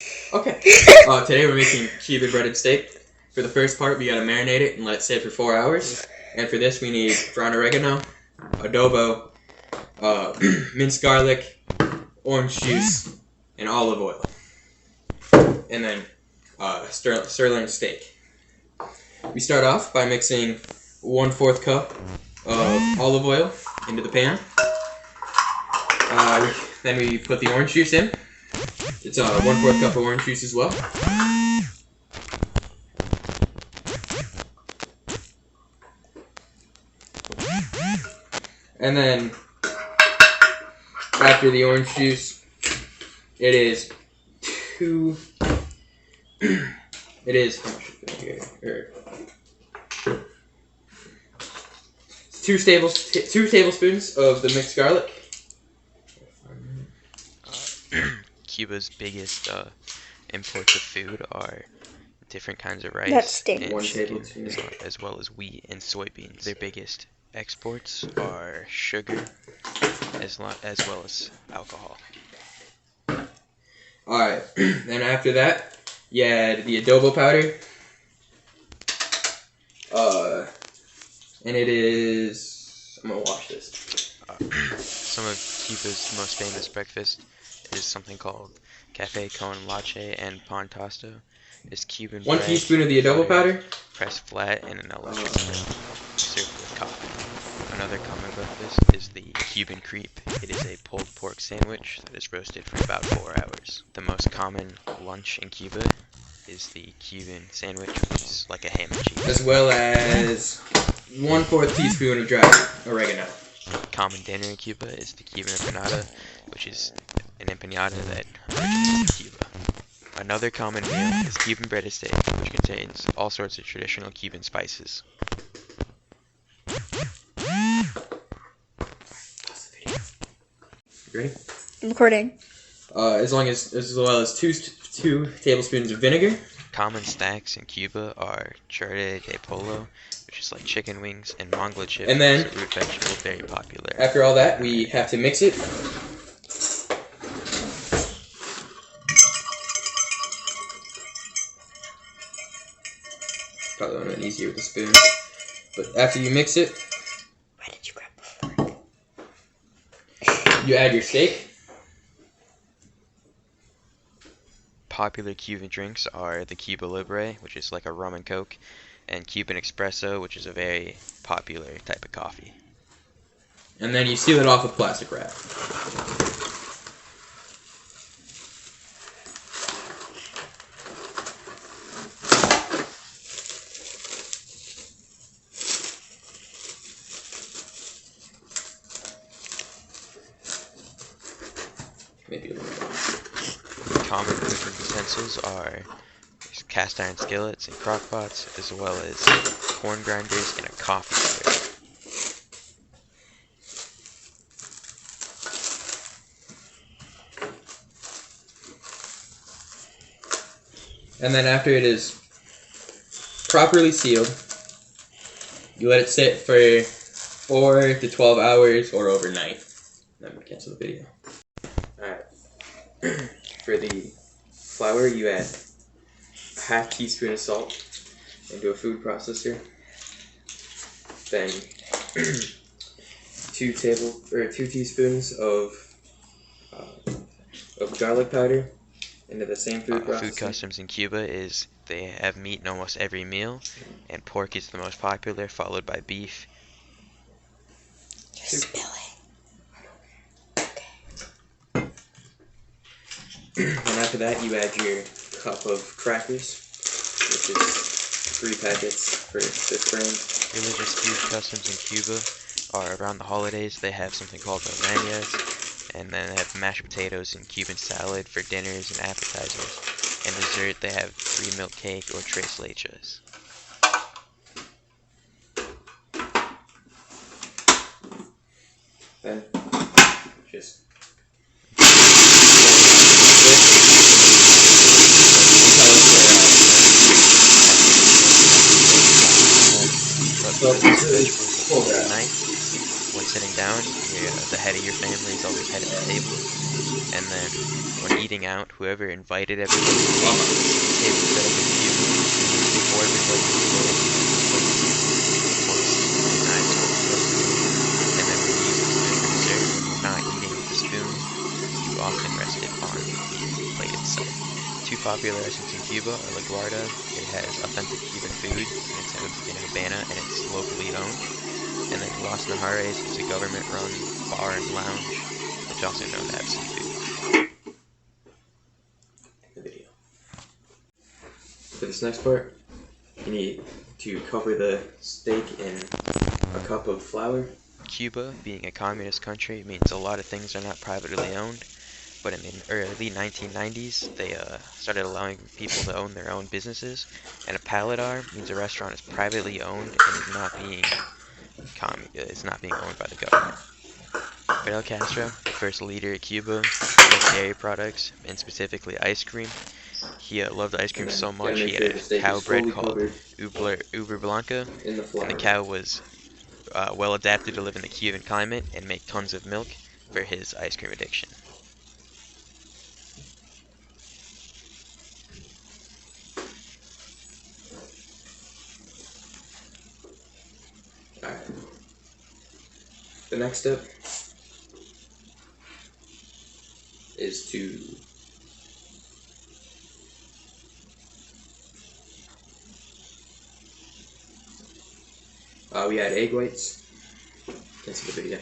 Okay. Today we're making Cuban breaded steak. For the first part, we gotta marinate it and let it sit for 4 hours. And for this, we need ground oregano, adobo, minced garlic, orange juice, and olive oil. And then sirloin steak. We start off by mixing 1/4 cup of olive oil into the pan. Then we put the orange juice in. It's 1/4 cup of orange juice as well. And then after the orange juice, it is how much is it here? 2 tablespoons of the mixed garlic. Cuba's biggest imports of food are different kinds of rice That's steak. and chicken, as well as wheat and soybeans. Their biggest exports are sugar, as well as alcohol. Alright, then after that, you add the adobo powder. And it is... I'm gonna wash this. Some of Cuba's most famous breakfast is something called Cafe con Leche and Pan Tosto. It's Cuban 1 bread, teaspoon of the adobo powder. pressed flat in an electric grill, served with coffee. Another common breakfast is the Cuban crepe. It is a pulled pork sandwich that is roasted for about 4 hours. The most common lunch in Cuba is the Cuban sandwich, which is like a ham and cheese. As well as 1/4 teaspoon of dried oregano. Common dinner in Cuba is the Cuban empanada, which is an empanada that originates in Cuba. Another common meal is Cuban breaded steak, which contains all sorts of traditional Cuban spices. You ready? I'm recording. As well as 2 tablespoons of vinegar. Common snacks in Cuba are chorre de pollo, which is like chicken wings, and mangla chips, And then, which is a root vegetable, very popular. After all that, we have to mix it. Probably would have been easier with a spoon. But after you mix it, Why did you grab a fork? you add your steak. Popular Cuban drinks are the Cuba Libre, which is like a rum and coke, and Cuban Espresso, which is a very popular type of coffee. And then you seal it off with plastic wrap. Maybe a little more. Common cooking utensils are cast iron skillets and crock pots, as well as corn grinders and a coffee maker. And then after it is properly sealed, you let it sit for 4 to 12 hours or overnight. Then we cancel the video. Alright. For the flour, you add a 1/2 teaspoon of salt into a food processor. Then 2 teaspoons of garlic powder into the same food processor. Food customs in Cuba is they have meat in almost every meal, and pork is the most popular, followed by beef. You're spilling. And after that, you add your cup of crackers, which is 3 packets for this brand. Religious food customs in Cuba are around the holidays. They have something called ordeñas, and then they have mashed potatoes and Cuban salad for dinners and appetizers. And dessert, they have 3 milk cake or tres leches. Then just Vegetables with a knife when sitting down, the head of your family is always head of the table. And then when eating out, whoever invited everybody to the table set up in Cuba before everybody was there, knives for the rest of the meal. And then when you use the spoon for dessert, when you're not eating with the spoon, you often rest it on the plate itself. Two popular restaurants in Cuba are La Guarda. It has authentic Cuban food, and it's in Havana, and it's locally owned. And then Los Najares is a government-run bar and lounge, which also known to have seafood. The video. For this next part, you need to cover the steak in a cup of flour. Cuba, being a communist country, means a lot of things are not privately owned. But in the early 1990s, they started allowing people to own their own businesses, and a paladar means a restaurant is privately owned and is not being owned by the government. Fidel Castro, the first leader of Cuba, loved dairy products, and specifically ice cream. He loved ice cream so much he had a cow bred called Uber Blanca, and the cow was well adapted to live in the Cuban climate and make tons of milk for his ice cream addiction. Alright. The next step is to we add egg whites. Can't see the video.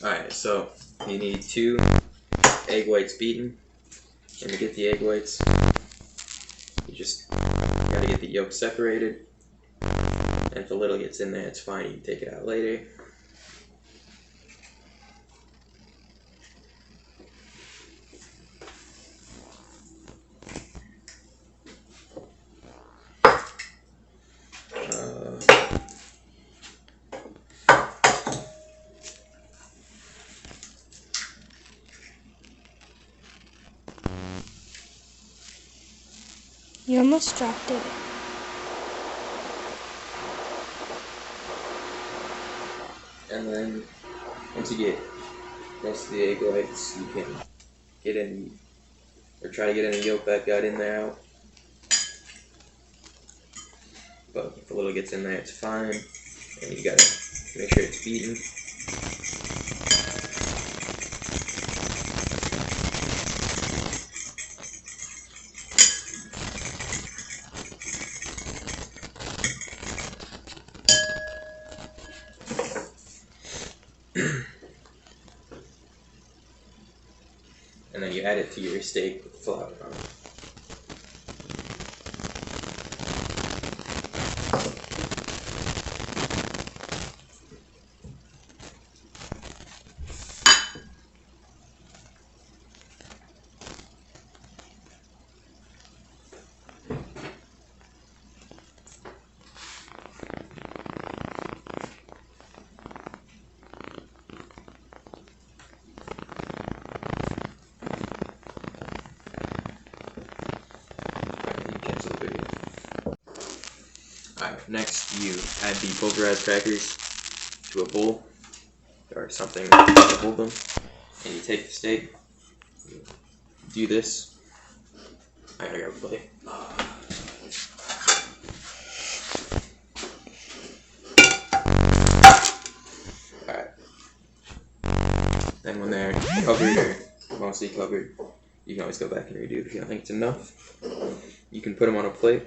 Alright, so you need 2 egg whites beaten. And to get the egg whites, you just gotta get the yolk separated. And if a little gets in there, it's fine. You can take it out later. You almost dropped it. And then once you get most of the egg whites, you can get any, or try to get any yolk that got in there out. But if a little gets in there, it's fine. And you gotta make sure it's beaten. And then you add it to your steak with flour on it. Alright, next you add the pulverized crackers to a bowl or something to hold them, and you take the steak, you do this. I gotta grab a plate. Alright. Then when they're covered or mostly covered, you can always go back and redo if you don't think it's enough. You can put them on a plate.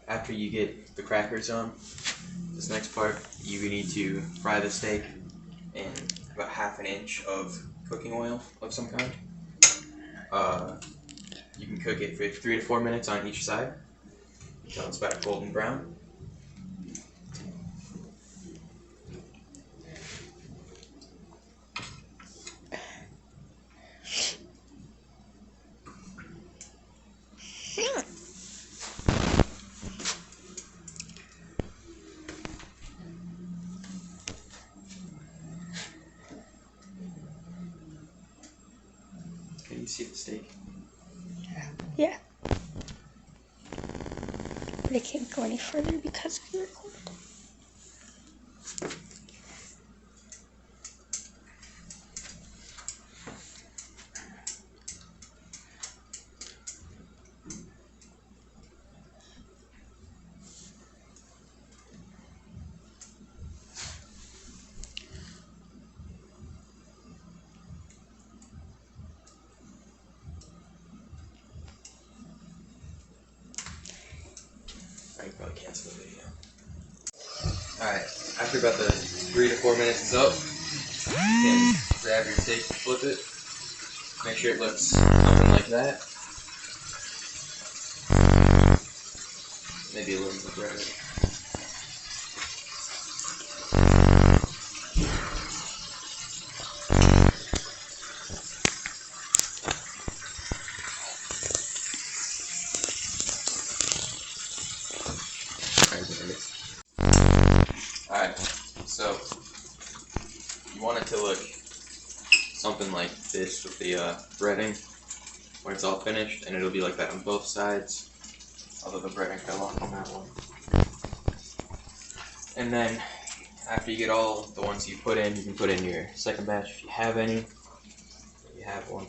after you get the crackers on, this next part, you need to fry the steak in about ½ inch of cooking oil of some kind. You can cook it for 3 to 4 minutes on each side until it's about golden brown. Can you see the steak? Yeah. But I can't go any further because I'm recording. I can probably cancel the video. Alright, after about the 3 to 4 minutes is up, you can grab your steak, flip it, make sure it looks something like that. Maybe a little bit redder. Alright, so you want it to look something like this with the breading when it's all finished, and it'll be like that on both sides, although the breading fell off on that one. And then after you get all the ones you put in, you can put in your second batch if you have any. If you have one.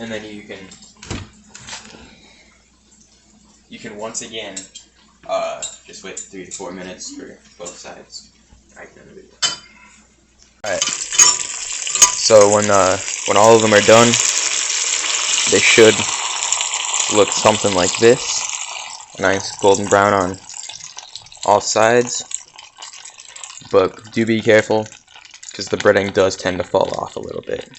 And then you can once again just wait 3 to 4 minutes for both sides. Alright. So when all of them are done, they should look something like this. A nice golden brown on all sides. But do be careful, because the breading does tend to fall off a little bit.